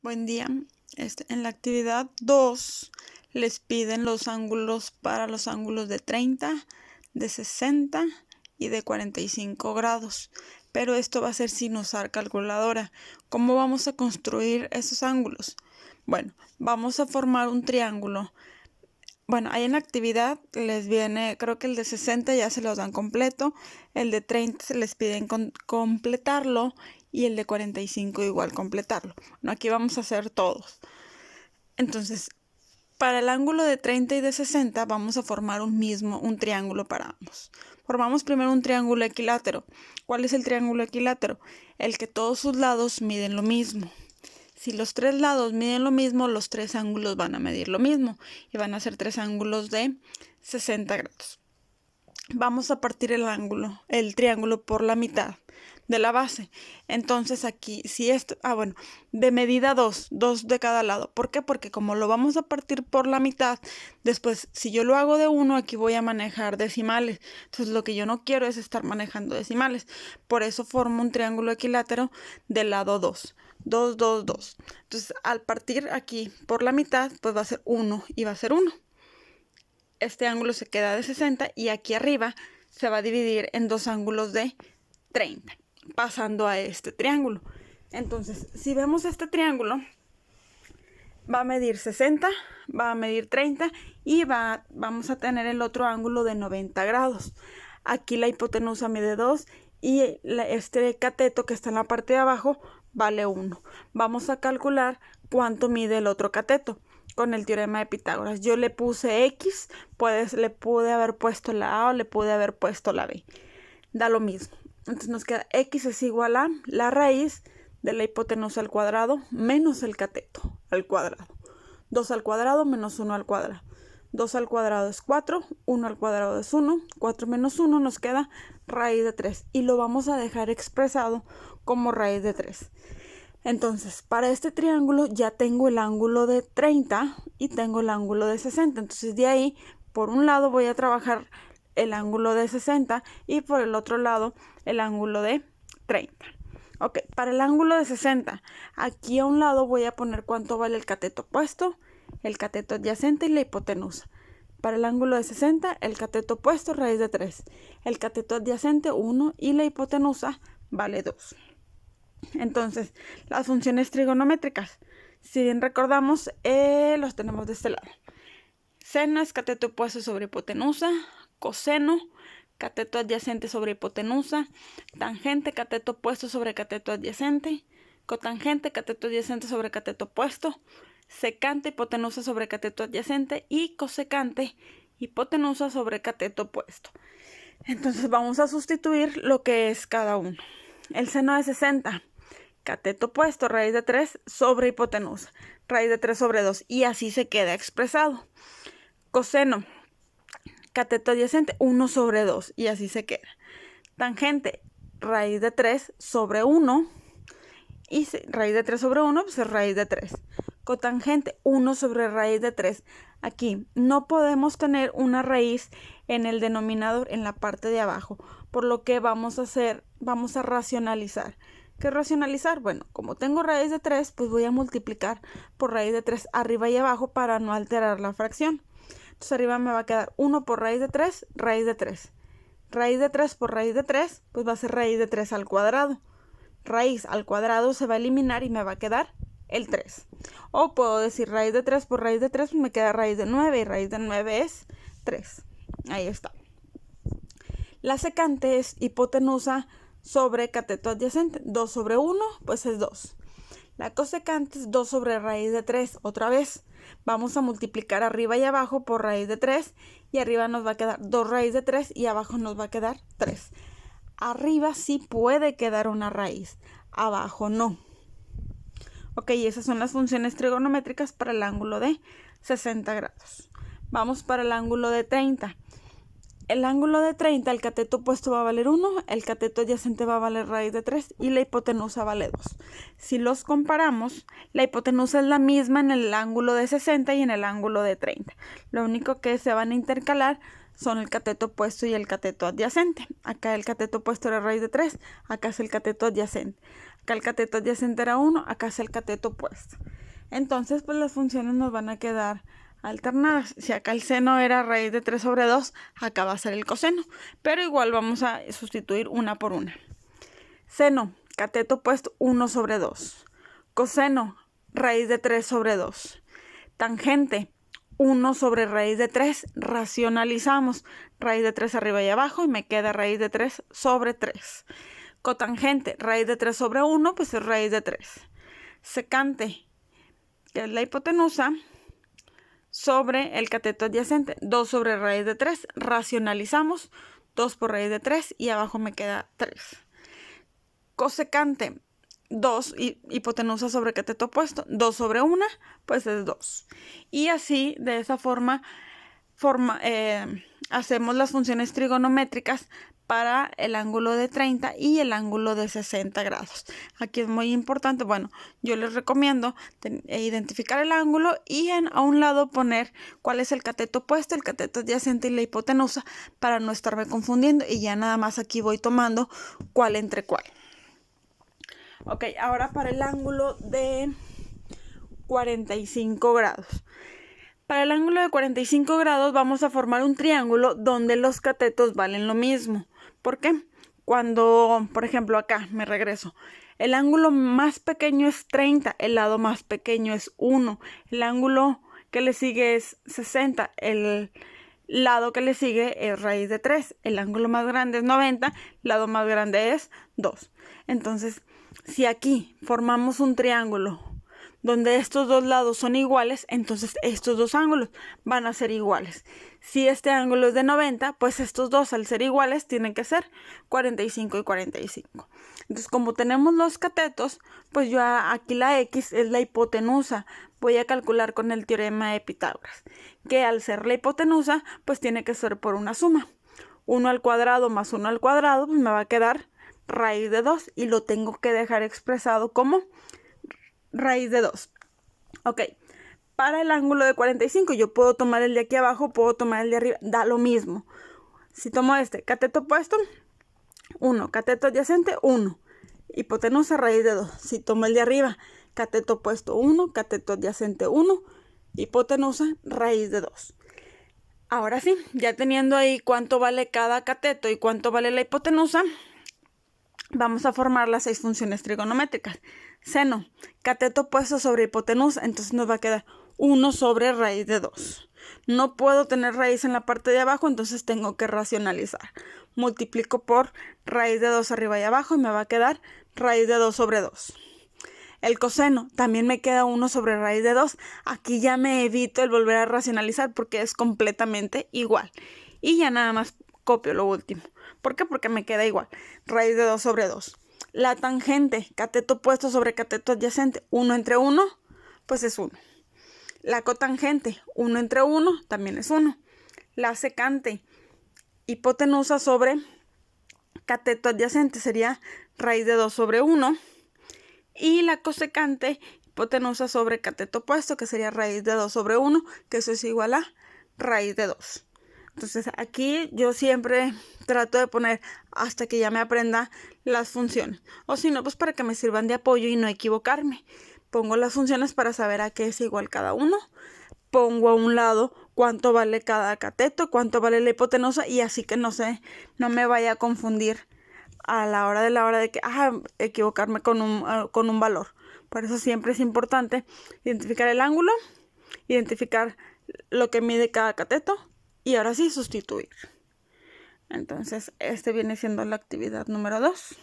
Buen día. En la actividad 2 les piden los ángulos para los ángulos de 30, de 60 y de 45 grados. Pero esto va a ser sin usar calculadora. ¿Cómo vamos a construir esos ángulos? Bueno, vamos a formar un triángulo. Bueno, ahí en la actividad les viene, creo que el de 60 ya se los dan completo, el de 30 se les piden completarlo y el de 45 igual completarlo. Bueno, aquí vamos a hacer todos. Entonces, para el ángulo de 30 y de 60 vamos a formar un triángulo para ambos. Formamos primero un triángulo equilátero. ¿Cuál es el triángulo equilátero? El que todos sus lados miden lo mismo. Si los tres lados miden lo mismo, los tres ángulos van a medir lo mismo y van a ser tres ángulos de 60 grados. Vamos a partir el triángulo por la mitad de la base. Entonces aquí, si esto, de medida 2 de cada lado. ¿Por qué? Porque como lo vamos a partir por la mitad, después si yo lo hago de 1, aquí voy a manejar decimales. Entonces lo que yo no quiero es estar manejando decimales. Por eso formo un triángulo equilátero del lado 2. 2, 2, 2. Entonces al partir aquí por la mitad, pues va a ser 1 y va a ser 1. Este ángulo se queda de 60 y aquí arriba se va a dividir en dos ángulos de 30, pasando a este triángulo. Entonces, si vemos este triángulo, va a medir 60, va a medir 30 y vamos a tener el otro ángulo de 90 grados. Aquí la hipotenusa mide 2 y este cateto que está en la parte de abajo vale 1. Vamos a calcular cuánto mide el otro cateto con el teorema de Pitágoras. Yo le puse X, le pude haber puesto la A o le pude haber puesto la B. Da lo mismo. Entonces nos queda X es igual a la raíz de la hipotenusa al cuadrado menos el cateto al cuadrado. 2 al cuadrado menos 1 al cuadrado. 2 al cuadrado es 4, 1 al cuadrado es 1, 4 menos 1 nos queda raíz de 3 y lo vamos a dejar expresado como raíz de 3. Entonces, para este triángulo ya tengo el ángulo de 30 y tengo el ángulo de 60. Entonces, de ahí, por un lado voy a trabajar el ángulo de 60 y por el otro lado el ángulo de 30. Ok, para el ángulo de 60, aquí a un lado voy a poner cuánto vale el cateto opuesto, el cateto adyacente y la hipotenusa. Para el ángulo de 60, el cateto opuesto raíz de 3, el cateto adyacente 1 y la hipotenusa vale 2. Entonces, las funciones trigonométricas, si bien recordamos, los tenemos de este lado. Seno es cateto opuesto sobre hipotenusa, coseno, cateto adyacente sobre hipotenusa, tangente, cateto opuesto sobre cateto adyacente, cotangente, cateto adyacente sobre cateto opuesto, secante, hipotenusa sobre cateto adyacente y cosecante, hipotenusa sobre cateto opuesto. Entonces vamos a sustituir lo que es cada uno. El seno de 60, cateto opuesto, raíz de 3 sobre hipotenusa, raíz de 3 sobre 2 y así se queda expresado. Coseno, cateto adyacente 1 sobre 2 y así se queda. Tangente, raíz de 3 sobre 1 y raíz de 3 sobre 1 pues es raíz de 3. Cotangente 1 sobre raíz de 3. Aquí no podemos tener una raíz en el denominador en la parte de abajo, por lo que vamos a racionalizar. ¿Qué racionalizar? Bueno, como tengo raíz de 3, pues voy a multiplicar por raíz de 3 arriba y abajo para no alterar la fracción. Entonces arriba me va a quedar 1 por raíz de 3, raíz de 3. Raíz de 3 por raíz de 3, pues va a ser raíz de 3 al cuadrado. Raíz al cuadrado se va a eliminar y me va a quedar el 3. O puedo decir raíz de 3 por raíz de 3, pues me queda raíz de 9 y raíz de 9 es 3. Ahí está. La secante es hipotenusa sobre cateto adyacente. 2 sobre 1, pues es 2. La cosecante es 2 sobre raíz de 3. Otra vez, vamos a multiplicar arriba y abajo por raíz de 3. Y arriba nos va a quedar 2 raíz de 3 y abajo nos va a quedar 3. Arriba sí puede quedar una raíz, abajo no. Ok, esas son las funciones trigonométricas para el ángulo de 60 grados. Vamos para el ángulo de 30. El ángulo de 30, el cateto opuesto va a valer 1, el cateto adyacente va a valer raíz de 3 y la hipotenusa vale 2. Si los comparamos, la hipotenusa es la misma en el ángulo de 60 y en el ángulo de 30. Lo único que se van a intercalar son el cateto opuesto y el cateto adyacente. Acá el cateto opuesto era raíz de 3, acá es el cateto adyacente. Acá el cateto adyacente era 1, acá es el cateto opuesto. Entonces, pues las funciones nos van a quedar alternadas. Si acá el seno era raíz de 3 sobre 2, acá va a ser el coseno. Pero igual vamos a sustituir una por una. Seno, cateto opuesto 1 sobre 2. Coseno, raíz de 3 sobre 2. Tangente, 1 sobre raíz de 3. Racionalizamos. Raíz de 3 arriba y abajo y me queda raíz de 3 sobre 3. Cotangente, raíz de 3 sobre 1, pues es raíz de 3. Secante, que es la hipotenusa, sobre el cateto adyacente, 2 sobre raíz de 3. Racionalizamos. 2 por raíz de 3 y abajo me queda 3. Cosecante, 2 hipotenusa sobre cateto opuesto, 2 sobre 1, pues es 2. Y así, de esa forma hacemos las funciones trigonométricas para el ángulo de 30 y el ángulo de 60 grados. Aquí es muy importante, bueno, yo les recomiendo identificar el ángulo y a un lado poner cuál es el cateto opuesto, el cateto adyacente y la hipotenusa para no estarme confundiendo, y ya nada más aquí voy tomando cuál entre cuál. Ok, ahora para el ángulo de 45 grados. Para el ángulo de 45 grados vamos a formar un triángulo donde los catetos valen lo mismo. ¿Por qué? Cuando, por ejemplo, acá me regreso. El ángulo más pequeño es 30, el lado más pequeño es 1. El ángulo que le sigue es 60, el lado que le sigue es raíz de 3. El ángulo más grande es 90, el lado más grande es 2. Entonces, si aquí formamos un triángulo donde estos dos lados son iguales, entonces estos dos ángulos van a ser iguales. Si este ángulo es de 90, pues estos dos al ser iguales tienen que ser 45 y 45. Entonces, como tenemos los catetos, pues yo aquí la X es la hipotenusa. Voy a calcular con el teorema de Pitágoras, que al ser la hipotenusa, pues tiene que ser por una suma. 1 al cuadrado más 1 al cuadrado, pues me va a quedar raíz de 2 y lo tengo que dejar expresado como raíz de 2. Ok, para el ángulo de 45 yo puedo tomar el de aquí abajo, puedo tomar el de arriba, da lo mismo. Si tomo este cateto opuesto, 1, cateto adyacente, 1, hipotenusa, raíz de 2. Si tomo el de arriba, cateto opuesto, 1, cateto adyacente, 1, hipotenusa, raíz de 2. Ahora sí, ya teniendo ahí cuánto vale cada cateto y cuánto vale la hipotenusa, vamos a formar las 6 funciones trigonométricas. Seno, cateto opuesto sobre hipotenusa, entonces nos va a quedar 1 sobre raíz de 2. No puedo tener raíz en la parte de abajo, entonces tengo que racionalizar. Multiplico por raíz de 2 arriba y abajo y me va a quedar raíz de 2 sobre 2. El coseno, también me queda 1 sobre raíz de 2. Aquí ya me evito el volver a racionalizar porque es completamente igual. Y ya nada más copio lo último. ¿Por qué? Porque me queda igual. Raíz de 2 sobre 2. La tangente, cateto opuesto sobre cateto adyacente, 1 entre 1, pues es 1. La cotangente, 1 entre 1, también es 1. La secante, hipotenusa sobre cateto adyacente, sería raíz de 2 sobre 1. Y la cosecante, hipotenusa sobre cateto opuesto, que sería raíz de 2 sobre 1, que eso es igual a raíz de 2. Entonces aquí yo siempre trato de poner hasta que ya me aprenda las funciones. O si no, pues para que me sirvan de apoyo y no equivocarme. Pongo las funciones para saber a qué es igual cada uno. Pongo a un lado cuánto vale cada cateto, cuánto vale la hipotenusa, y así que no me vaya a confundir a la hora de que equivocarme con un valor. Por eso siempre es importante identificar el ángulo, identificar lo que mide cada cateto y ahora sí sustituir. Entonces, este viene siendo la actividad número 2.